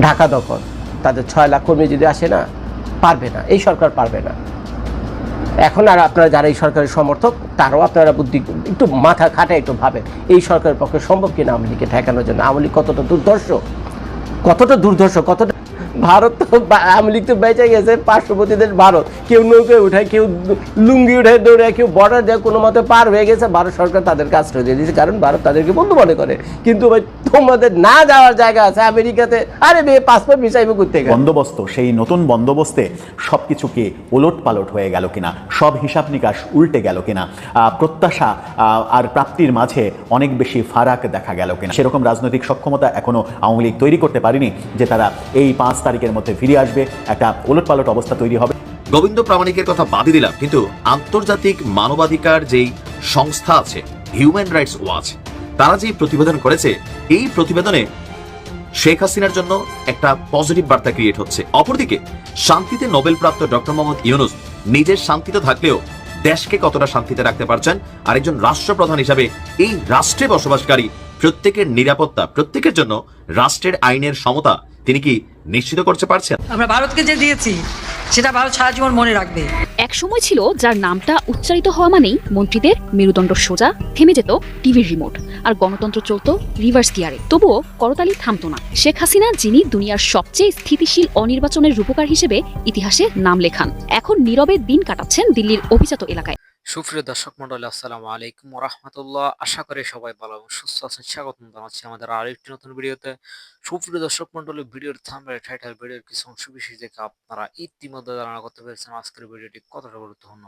ঢাকা দখল, তাদের 6 লাখ কর্মী যদি আসে না, পারবে না, এই সরকার পারবে না। এখন আর আপনারা যারা এই সরকারের সমর্থক, তারাও আপনারা বুদ্ধি একটু মাথা খাটায় একটু ভাবেন, এই সরকারের পক্ষে সম্ভব কিনা আওয়ামী লীগকে ঠেকানোর জন্য। আওয়ামী লীগ কতটা দুর্ধর্ষ, কতটা ভারত তো, আওয়ামী লীগ তো বেঁচে গেছে, পার্শ্ববর্তী দেশ ভারত, কেউ নৌকায় উঠায়, কেউ লুঙ্গি উঠায় দৌড়ায়, কেউ বর্ডার দেয়, কোনো মতে পার হয়ে গেছে। ভারত সরকার তাদেরকে আশ্রয় দিয়ে দিয়েছে, কারণ ভারত তাদেরকে বন্ধু মনে করে। কিন্তু ভাই তোমাদের না যাওয়ার জায়গা আছে আমেরিকাতে, আরে বে পাসপোর্ট ভিসাইবে করতে গেলে বন্দোবস্ত, সেই নতুন বন্দোবস্তে সবকিছুকে ওলট পালট হয়ে গেল কিনা, সব হিসাব নিকাশ উল্টে গেল কিনা, প্রত্যাশা আর প্রাপ্তির মাঝে অনেক বেশি ফারাক দেখা গেল কিনা, সেরকম রাজনৈতিক সক্ষমতা এখনো আওয়ামী লীগ তৈরি করতে পারেনি যে তারা এই 5 তারিখের মধ্যে ফিরে আসবে, একটা ওলট পালট অবস্থা তৈরি হবে। গোবিন্দ প্রামাণিকের কথা বাদই দিলাম, কিন্তু আন্তর্জাতিক মানবাধিকার যেই সংস্থা আছে হিউম্যান রাইটস ওয়াচ, তারা যেই প্রতিবেদন করেছে, এই প্রতিবেদনে শেখ হাসিনার জন্য একটা পজিটিভ বার্তা ক্রিয়েট হচ্ছে। অপরদিকে শান্তিতে নোবেল প্রাপ্ত ডক্টর মোহাম্মদ ইউনূস নিজের শান্তিতে থাকলেও দেশকে কতটা শান্তিতে রাখতে পারছেন, আর একজন রাষ্ট্রপ্রধান হিসাবে এই রাষ্ট্রে বসবাসকারী প্রত্যেকের নিরাপত্তা, প্রত্যেকের জন্য রাষ্ট্রের আইনের সমতা তিনি কি নিশ্চিত করতে পারছেন? আমরা ভারতকে যে দিয়েছি সেটা ভারত সারা জীবন মনে রাখবে। এক সময় ছিল যার নামটা উচ্চারিত হওয়া মানেই মন্ত্রীদের মেরুদণ্ড সোজা, থেমে যেত টিভির রিমোট, আর গণতন্ত্র চলতো রিভার্স গিয়ারে। তবুও করতালি থামতো না। শেখ হাসিনা, যিনি দুনিয়ার সবচেয়ে স্থিতিশীল অনির্বাচনের রূপকার হিসেবে ইতিহাসে নাম লেখান, এখন নীরবে দিন কাটাচ্ছেন দিল্লির অভিজাত এলাকায়। সুপ্রিয় দর্শক মন্ডলী, আসসালামু আলাইকুম ওয়া রাহমাতুল্লাহ। আশা করি সবাই ভালো এবং সুস্থ আছেন। স্বাগতম জানাচ্ছি আমাদের আরেকটি নতুন ভিডিওতে। সুপ্রিয় দর্শক মন্ডলী, ভিডিওর থাম্বনেল, টাইটেল, ভিডিওর কিছু অংশ বিশেষ দেখে আপনারা ইতিমধ্যে ধারণা করতে পেরেছেন আজকের ভিডিওটি কতটা গুরুত্বপূর্ণ।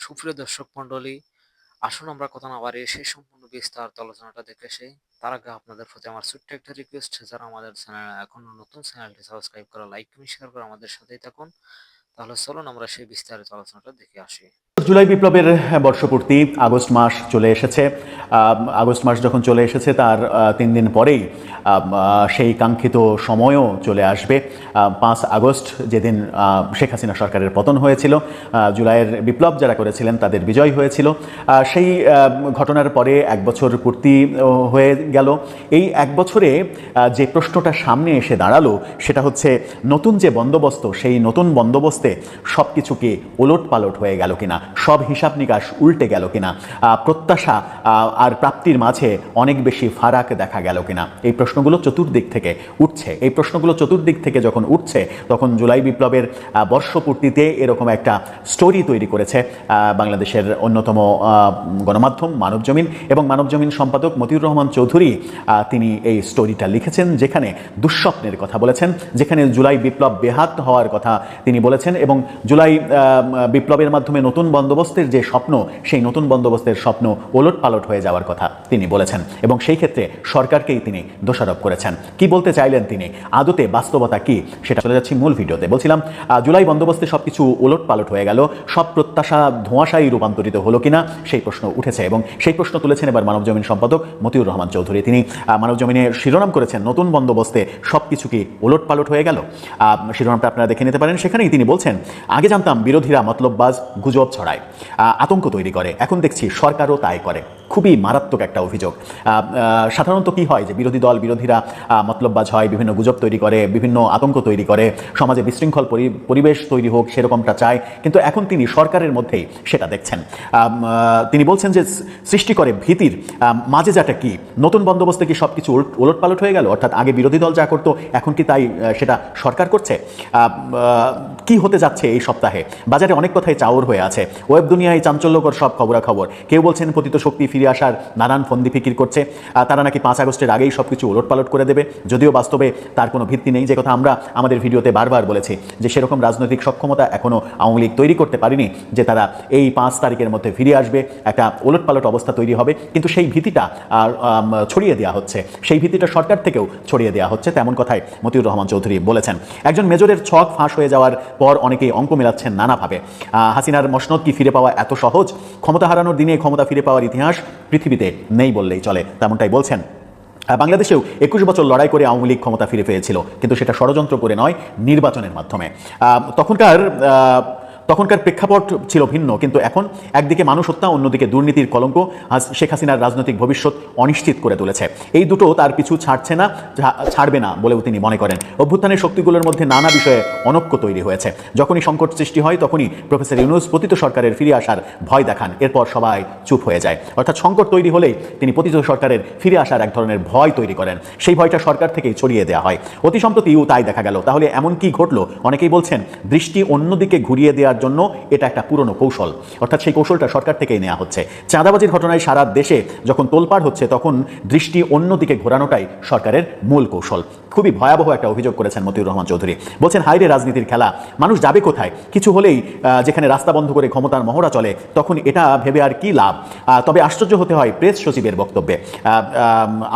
সুপ্রিয় দর্শক মন্ডলী, আসুন আমরা কথা না বাড়িয়ে সেই সম্পূর্ণ বিস্তারিত আলোচনাটা দেখে আসি। তার আগে আপনাদের প্রতি আমার ছোট্ট একটা রিকোয়েস্ট, যারা আমাদের চ্যানেল এখনো নতুন, চ্যানেলটি সাবস্ক্রাইব করে, লাইক, কমেন্ট, শেয়ার করে আমাদের সাথেই থাকুন। তাহলে চলুন আমরা সেই বিস্তারিত আলোচনাটা দেখে আসি। জুলাই বিপ্লবের বর্ষপূর্তি, আগস্ট মাস চলে এসেছে। আগস্ট মাস যখন চলে এসেছে তার 3 দিন পরেই সেই কাঙ্ক্ষিত সময়ও চলে আসবে। 5 আগস্ট, যেদিন শেখ হাসিনা সরকারের পতন হয়েছিল, জুলাইয়ের বিপ্লব যারা করেছিলেন তাদের বিজয় হয়েছিল। সেই ঘটনার পরে 1 বছর পূর্তি হয়ে গেল। এই 1 বছরে যে প্রশ্নটা সামনে এসে দাঁড়ালো সেটা হচ্ছে, নতুন যে বন্দোবস্ত, সেই নতুন বন্দোবস্তে সব কিছুকে ওলট পালট হয়ে গেল কিনা, সব হিসাব নিকাশ উল্টে গেল কিনা, প্রত্যাশা আর প্রাপ্তির মাঝে অনেক বেশি ফারাক দেখা গেল কিনা, এই প্রশ্নগুলো চতুর্দিক থেকে উঠছে। এই প্রশ্নগুলো চতুর্দিক থেকে যখন উঠছে, তখন জুলাই বিপ্লবের বর্ষপূর্তিতে এরকম একটা স্টোরি তৈরি করেছে বাংলাদেশের অন্যতম গণমাধ্যম মানবজমিন, এবং মানবজমিন সম্পাদক মতিউর রহমান চৌধুরী তিনি এই স্টোরিটা লিখেছেন, যেখানে দুঃস্বপ্নের কথা বলেছেন, যেখানে জুলাই বিপ্লব বেহাত হওয়ার কথা তিনি বলেছেন, এবং জুলাই বিপ্লবের মাধ্যমে নতুন বন্দোবস্তের যে স্বপ্ন, সেই নতুন বন্দোবস্তের স্বপ্ন ওলট পালট হয়ে যাওয়ার কথা তিনি বলেছেন, এবং সেই ক্ষেত্রে সরকারকেই তিনি দোষারোপ করেছেন। কি বলতে চাইলেন তিনি, আদতে বাস্তবতা কি, সেটা চলে যাচ্ছি মূল ভিডিওতে। বলছিলাম, জুলাই বন্দোবস্তে সব কিছু ওলট পালট হয়ে গেল, সব প্রত্যাশা ধোঁয়াশায় রূপান্তরিত হলো কিনা সেই প্রশ্ন উঠেছে, এবং সেই প্রশ্ন তুলেছেন এবার মানবজমিন সম্পাদক মতিউর রহমান চৌধুরী। তিনি মানবজমিনে শিরোনাম করেছেন, নতুন বন্দোবস্তে সব কিছু কি ওলট পালট হয়ে গেল। শিরোনামটা আপনারা দেখে নিতে পারেন। সেখানেই তিনি বলছেন, আগে জানতাম বিরোধীরা মতলববাজ, গুজব ছড়ায়, আতঙ্ক তৈরি করে, এখন দেখছি সরকারও তাই করে। খুবই মারাত্মক একটা অভিযোগ। সাধারণত কি হয় যে বিরোধীরা মতলববাজ হয়, বিভিন্ন গুজব তৈরি করে, বিভিন্ন আতঙ্ক তৈরি করে, সমাজে বিশৃঙ্খল পরিবেশ তৈরি হোক সেরকমটা চায়, কিন্তু এখন তিনি সরকারের মধ্যেই সেটা দেখছেন। তিনি বলছেন যে সৃষ্টি করে ভীতির মাঝে, কি নতুন বন্দোবস্তে কি সব কিছু ওলট পালট হয়ে গেল, অর্থাৎ আগে বিরোধী দল যা করতো এখন কি তাই সেটা সরকার করছে। কি হতে যাচ্ছে এই সপ্তাহে, বাজারে অনেক কথাই চাউর হয়ে আছে, ওয়েব দুনিয়ায় চাঞ্চল্যকর সব খবরাখবর। কেউ বলছেন পতিত শক্তি ফিরে আসার নানান ফন্দি ফিকির করছে, তারা নাকি 5 আগস্টের আগেই সব কিছু ওলট পালট করে দেবে, যদিও বাস্তবে তার কোনো ভিত্তি নেই, যে কথা আমরা আমাদের ভিডিওতে বারবার বলেছি, যে সেরকম রাজনৈতিক সক্ষমতা এখনও আওয়ামী লীগ তৈরি করতে পারেনি যে তারা এই 5 তারিখের মধ্যে ফিরে আসবে, একটা ওলট পালট অবস্থা তৈরি হবে। কিন্তু সেই ভীতিটা ছড়িয়ে দেওয়া হচ্ছে, সেই ভীতিটা সরকার থেকেও ছড়িয়ে দেওয়া হচ্ছে, তেমন কথাই মতিউর রহমান চৌধুরী বলেছেন। একজন মেজরের ছক ফাঁস হয়ে যাওয়ার পর অনেকেই অঙ্ক মেলাচ্ছেন নানাভাবে। হাসিনার মসনদ কি ফিরে পাওয়া এত সহজ? ক্ষমতা হারানোর দিনে ক্ষমতা ফিরে পাওয়ার ইতিহাস পৃথিবীতে নেই বললেই চলে, তেমনটাই বলছেন। বাংলাদেশেও 21 বছর লড়াই করে আওয়ামী লীগ ক্ষমতা ফিরে পেয়েছিল, কিন্তু সেটা ষড়যন্ত্র করে নয়, নির্বাচনের মাধ্যমে। তখনকার তখনকার প্রেক্ষাপট ছিল ভিন্ন, কিন্তু এখন একদিকে মানুষ হত্যা, অন্যদিকে দুর্নীতির কলঙ্ক আজ শেখ হাসিনার রাজনৈতিক ভবিষ্যৎ অনিশ্চিত করে তুলেছে। এই দুটো তার পিছু ছাড়ছে না, ছাড়বে না বলেও তিনি মনে করেন। অভ্যুত্থানের শক্তিগুলোর মধ্যে নানা বিষয়ে অনৈক্য তৈরি হয়েছে। যখনই সংকট সৃষ্টি হয় তখনই প্রফেসর ইউনূস পতিত সরকারের ফিরে আসার ভয় দেখান, এরপর সবাই চুপ হয়ে যায়। অর্থাৎ সংকট তৈরি হলেই তিনি পতিত সরকারের ফিরে আসার এক ধরনের ভয় তৈরি করেন, সেই ভয়টা সরকার থেকেই ছড়িয়ে দেওয়া হয়। অতি সম্প্রতিও তাই দেখা গেল। তাহলে এমন কি ঘটলো? অনেকেই বলছেন দৃষ্টি অন্যদিকে ঘুরিয়ে দেওয়ার জন্য এটা একটা পুরনো কৌশল, অর্থাৎ সেই কৌশলটা সরকার থেকেই নেওয়া হচ্ছে। চাঁদাবাজির ঘটনায় সারা দেশে যখন তোলপাড় হচ্ছে তখন দৃষ্টি অন্যদিকে ঘোরানোটাই সরকারের মূল কৌশল। খুবই ভয়াবহ একটা অভিযোগ করেছেন মতিউর রহমান চৌধুরী। বলছেন হাইরে রাজনীতির খেলা, মানুষ যাবে কোথায়? কিছু হলেই যেখানে রাস্তা বন্ধ করে ক্ষমতার মহড়া চলে তখন এটা ভেবে আর কি লাভ। তবে আশ্চর্য হতে হয় প্রেস সচিবের বক্তব্যে।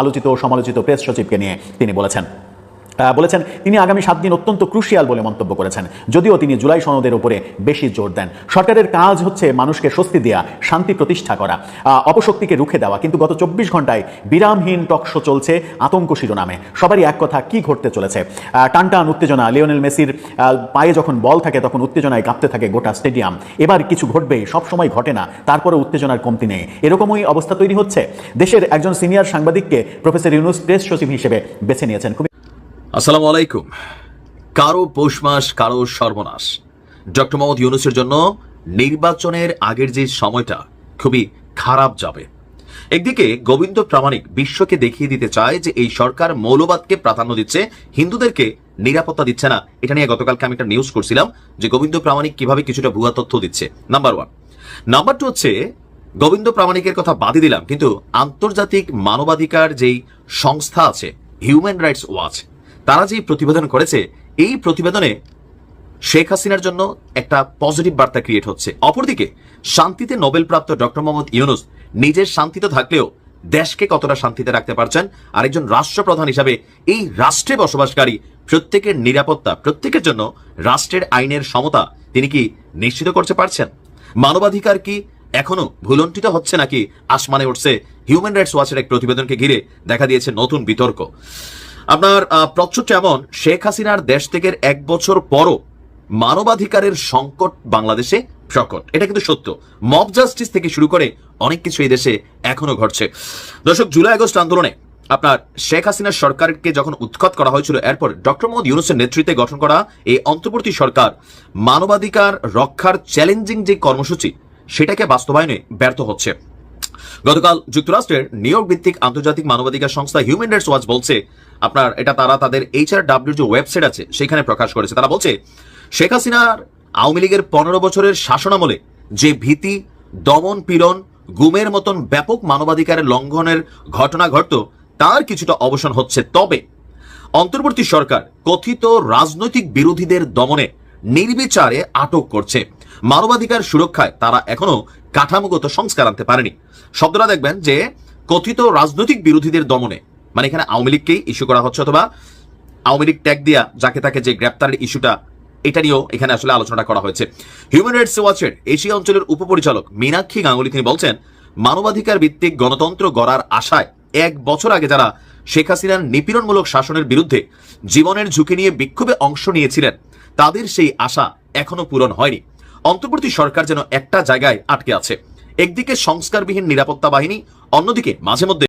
আলোচিত ও সমালোচিত প্রেস সচিবকে নিয়ে তিনি বলেছেন তিনি আগামী 7 দিন অত্যন্ত ক্রুশিয়াল বলে মন্তব্য করেছেন, যদিও তিনি জুলাই সনদের উপরে বেশি জোর দেন। সরকারের কাজ হচ্ছে মানুষকে স্বস্তি দেওয়া, শান্তি প্রতিষ্ঠা করা, অপশক্তিকে রুখে দেওয়া, কিন্তু গত 24 ঘন্টায় বিরামহীন টকশো চলছে আতঙ্ক শিরোনামে। সবারই এক কথা, কি ঘটতে চলেছে? টানটান উত্তেজনা। লিওনেল মেসির পায়ে যখন বল থাকে তখন উত্তেজনায় কাঁপতে থাকে গোটা স্টেডিয়াম। এবার কিছু ঘটবে, সবসময় ঘটে না, তারপরে উত্তেজনার কমতি নেই। এরকমই অবস্থা তৈরি হচ্ছে। দেশের একজন সিনিয়র সাংবাদিককে প্রফেসর ইউনূস প্রেস সচিব হিসেবে বেছে নিয়েছেন। আসসালামু আলাইকুম। কারো পৌষ মাস, কারো সর্বনাশ। ডক্টর মোহাম্মদ ইউনূসের জন্য নির্বাচনের আগের যে সময়টা খুবই খারাপ যাবে। একদিকে গোবিন্দ প্রামাণিক বিশ্বকে দেখিয়ে দিতে চায় যে এই সরকার মৌলবাদকে প্রাধান্য দিচ্ছে, হিন্দুদেরকে নিরাপত্তা দিচ্ছে না। এটা নিয়ে গতকালকে আমি একটা নিউজ করছিলাম যে গোবিন্দ প্রামাণিক কিভাবে কিছুটা ভুয়া তথ্য দিচ্ছে, নাম্বার 1। নাম্বার 2 হচ্ছে, গোবিন্দ প্রামাণিকের কথা বাদই দিলাম, কিন্তু আন্তর্জাতিক মানবাধিকার যেই সংস্থা আছে হিউম্যান রাইটস ওয়াচ, তারা যে প্রতিবেদন করেছে, এই প্রতিবেদনে শেখ হাসিনার জন্য একটা পজিটিভ বার্তা ক্রিয়েট হচ্ছে। অপরদিকে শান্তিতে নোবেলপ্রাপ্ত ডক্টর মোহাম্মদ ইউনূস নিজের শান্তিতে থাকলেও দেশকে কতটা শান্তিতে রাখতে পারছেন, আরেকজন রাষ্ট্রপ্রধান হিসাবে এই রাষ্ট্রে বসবাসকারী প্রত্যেকের নিরাপত্তা, প্রত্যেকের জন্য রাষ্ট্রের আইনের সমতা তিনি কি নিশ্চিত করতে পারছেন? মানবাধিকার কি এখনো ভুলন্টিত হচ্ছে নাকি আসমানে উঠছে? হিউম্যান রাইটস ওয়াচের এক প্রতিবেদনকে ঘিরে দেখা দিয়েছে নতুন বিতর্ক। আপনার প্রচ্ছদ এমন, শেখ হাসিনার দেশ থেকে 1 বছর পরও মানবাধিকারের সংকট বাংলাদেশে প্রকট। এটা কিন্তু সত্য। মব জাস্টিস থেকে শুরু করে অনেক কিছু এই দেশে এখনো ঘটছে। দর্শক, জুলাই আগস্ট আন্দোলনে আপনার শেখ হাসিনার সরকারকে যখন উৎখাত করা হয়েছিল, এরপর ডক্টর মোহাম্মদ ইউনূসের নেতৃত্বে গঠন করা এই অন্তর্বর্তী সরকার মানবাধিকার রক্ষার চ্যালেঞ্জিং যে কর্মসূচি, সেটাকে বাস্তবায়নে ব্যর্থ হচ্ছে। গতকাল যুক্তরাষ্ট্রের নিউ ইয়র্ক ভিত্তিক আন্তর্জাতিক মানবাধিকার সংস্থা হিউম্যান রাইটস ওয়াচ বলছে, আপনার এটা তারা তাদের HRW যে ওয়েবসাইট আছে সেখানে প্রকাশ করেছে। তারা বলছে শেখ হাসিনার আওয়ামী লীগের 15 বছরের শাসনামলে যে ভীতি, দমন পীড়ন, গুমের মতন ব্যাপক মানবাধিকারের লঙ্ঘনের ঘটনা ঘটত, তার কিছুটা অবসান হচ্ছে। তবে অন্তর্বর্তী সরকার কথিত রাজনৈতিক বিরোধীদের দমনে নির্বিচারে আটক করছে। মানবাধিকার সুরক্ষায় তারা এখনো কাঠামোগত সংস্কার আনতে পারেনি। শব্দটা দেখবেন যে কথিত রাজনৈতিক বিরোধীদের দমনে, মানে এখানে আওয়ামী লীগকেই ইস্যু করা হচ্ছে, অথবা আওয়ামী লীগ ট্যাগ দিয়া যাকে তাকে যে গ্রেপ্তারের ইস্যুটা, এটা নিয়েও এখানে আসলে আলোচনা করা হয়েছে। হিউম্যান রাইটস ওয়াচের এশিয়া অঞ্চলের উপপরিচালক মীনাক্ষী গাঙ্গুলি তিনি বলছেন, মানবাধিকার ভিত্তিক গণতন্ত্র গড়ার আশায় 1 বছর আগে যারা শেখ হাসিনার নিপীড়নমূলক শাসনের বিরুদ্ধে জীবনের ঝুঁকি নিয়ে বিক্ষোভে অংশ নিয়েছিলেন, তাদের সেই আশা এখনো পূরণ হয়নি। অন্তর্বর্তী সরকার যেন একটা জায়গায় আটকে আছে। একদিকে সংস্কারবিহীন নিরাপত্তা বাহিনী, অন্যদিকে মাঝে মধ্যে